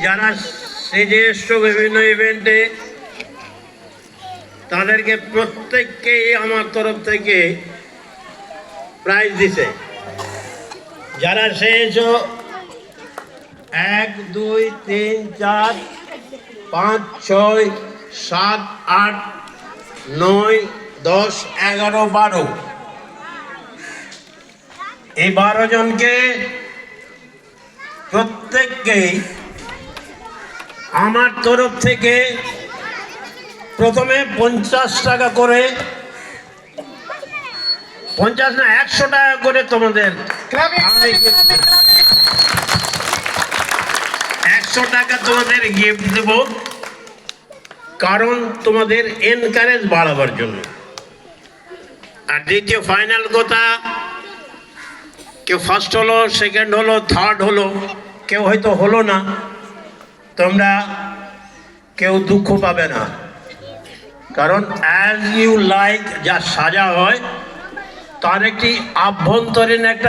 যারা শ্রেষ্ঠ বিভিন্ন ইভেন্টে তাদেরকে প্রত্যেককেই আমার তরফ থেকে প্রাইজ দিছে। যারা শেষ 1 2 3 4 5 6 7 8 9 10 11 12 এই 12 জনকে প্রত্যেককেই আমার তরফ থেকে প্রথমে 50 টাকা করে, 50 না 100 টাকা করে তোমাদের 100 টাকা তোমাদের গিফট দেব, কারণ তোমাদের এনকারেজ বাড়াবার জন্য। আর দ্বিতীয় ফাইনাল কথা, কেউ ফার্স্ট হলো, সেকেন্ড হলো, থার্ড হলো, কেউ হয়তো হলো না, তোমরা কেউ দুঃখ পাবে না, কারণ অ্যাজ ইউ লাইক যা সাজা হয় তার একটি আভ্যন্তরীণ একটা